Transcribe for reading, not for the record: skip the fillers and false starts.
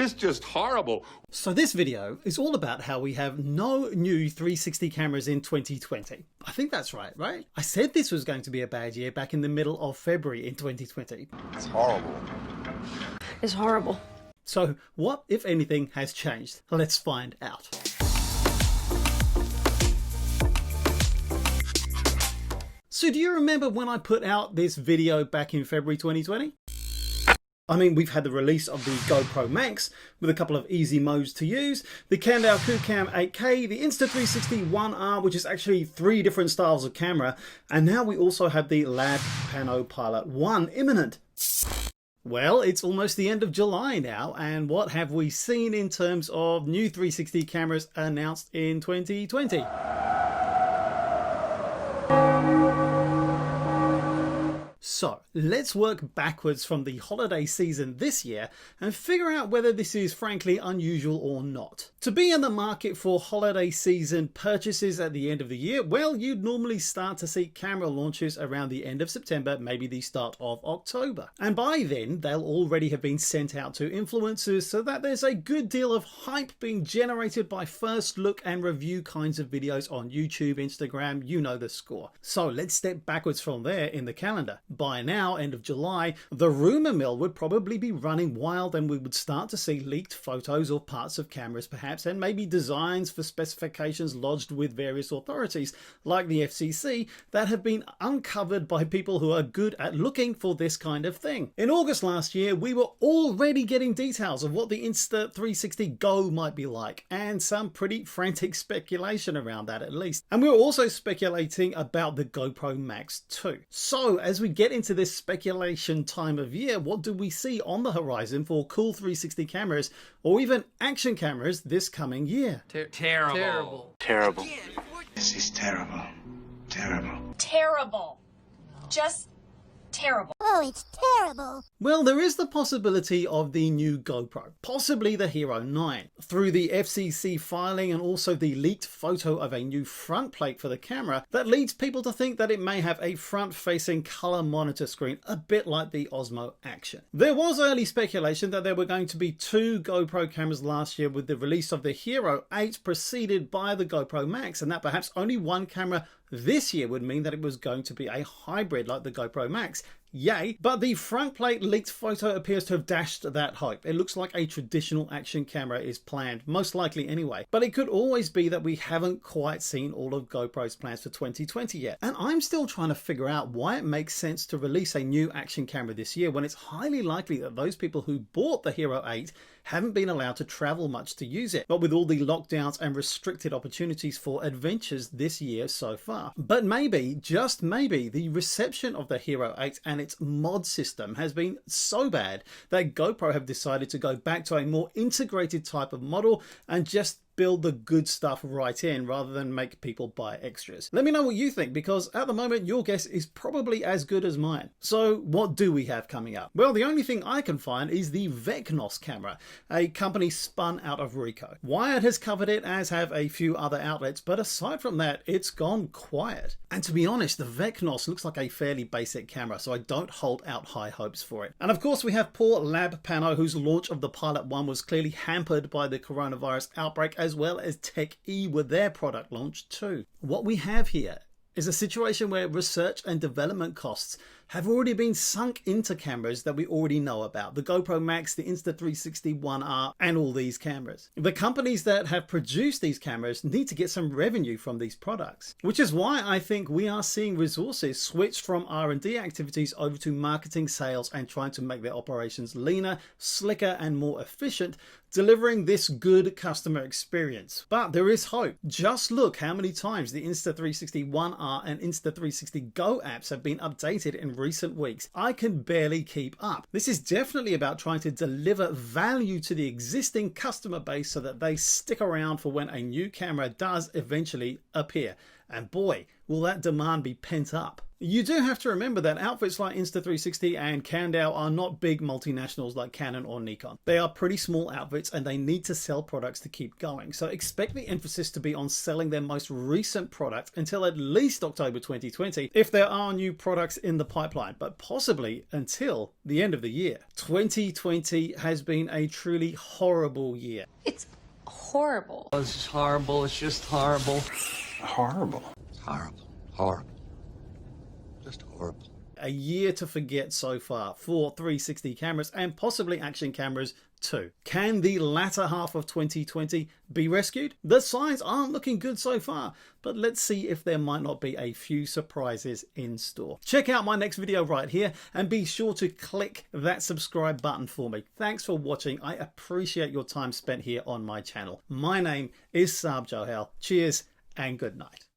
It's just horrible. So this video is all about how we have no new 360 cameras in 2020. I think that's right? I said this was going to be a bad year back in the middle of February in 2020. It's horrible. It's horrible. So what, if anything, has changed? Let's find out. So do you remember when I put out this video back in February 2020? I mean, we've had the release of the GoPro Max with a couple of easy modes to use, the Kandao KuCam 8K, the Insta360 One R, which is actually 3 different styles of camera, and now we also have the Lab Pano Pilot 1 imminent. Well, it's almost the end of July now, and what have we seen in terms of new 360 cameras announced in 2020? So let's work backwards from the holiday season this year and figure out whether this is frankly unusual or not. To be in the market for holiday season purchases at the end of the year, well, you'd normally start to see camera launches around the end of September, maybe the start of October. And by then, they'll already have been sent out to influencers so that there's a good deal of hype being generated by first look and review kinds of videos on YouTube, Instagram, you know the score. So let's step backwards from there in the calendar. By now, end of July, the rumour mill would probably be running wild and we would start to see leaked photos or parts of cameras perhaps, and maybe designs for specifications lodged with various authorities like the FCC that have been uncovered by people who are good at looking for this kind of thing. In August last year, we were already getting details of what the Insta360 Go might be like, and some pretty frantic speculation around that at least. And we were also speculating about the GoPro Max 2. So as we get into this speculation time of year, what do we see on the horizon for cool 360 cameras or even action cameras this coming year? Terrible. This is terrible. Terrible. Just terrible. Oh, it's terrible. Well, there is the possibility of the new GoPro, possibly the Hero 9. Through the FCC filing and also the leaked photo of a new front plate for the camera, that leads people to think that it may have a front-facing color monitor screen, a bit like the Osmo Action. There was early speculation that there were going to be 2 GoPro cameras last year with the release of the Hero 8 preceded by the GoPro Max, and that perhaps only one camera this year would mean that it was going to be a hybrid like the GoPro Max. Yay, but the front plate leaked photo appears to have dashed that hope. It looks like a traditional action camera is planned, most likely anyway. But it could always be that we haven't quite seen all of GoPro's plans for 2020 yet. And I'm still trying to figure out why it makes sense to release a new action camera this year when it's highly likely that those people who bought the Hero 8 haven't been allowed to travel much to use it, but with all the lockdowns and restricted opportunities for adventures this year so far. But maybe, just maybe, the reception of the Hero 8 and its mod system has been so bad that GoPro have decided to go back to a more integrated type of model and just build the good stuff right in rather than make people buy extras. Let me know what you think, because at the moment your guess is probably as good as mine. So what do we have coming up? Well, the only thing I can find is the Vecnos camera, a company spun out of Ricoh. Wired has covered it, as have a few other outlets, but aside from that, it's gone quiet. And to be honest, the Vecnos looks like a fairly basic camera, so I don't hold out high hopes for it. And of course we have poor Lab Pano, whose launch of the Pilot 1 was clearly hampered by the coronavirus outbreak, as well as Tech-E with their product launch too. What we have here is a situation where research and development costs have already been sunk into cameras that we already know about. The GoPro Max, the Insta360 One R, and all these cameras. The companies that have produced these cameras need to get some revenue from these products, which is why I think we are seeing resources switch from R&D activities over to marketing, sales, and trying to make their operations leaner, slicker, and more efficient, delivering this good customer experience. But there is hope. Just look how many times the Insta360 One R and Insta360 Go apps have been updated in recent weeks. I can barely keep up. This is definitely about trying to deliver value to the existing customer base so that they stick around for when a new camera does eventually appear. And boy, will that demand be pent up. You do have to remember that outfits like Insta360 and Kandao are not big multinationals like Canon or Nikon. They are pretty small outfits and they need to sell products to keep going. So expect the emphasis to be on selling their most recent product until at least October 2020, if there are new products in the pipeline, but possibly until the end of the year. 2020 has been a truly horrible year. It's horrible. This is horrible. It's just horrible. Horrible. Horrible. Horrible. Just horrible. A year to forget so far for 360 cameras and possibly action cameras too. Can the latter half of 2020 be rescued? The signs aren't looking good so far, but let's see if there might not be a few surprises in store. Check out my next video right here and be sure to click that subscribe button for me. Thanks for watching. I appreciate your time spent here on my channel. My name is Saab Johel. Cheers and good night.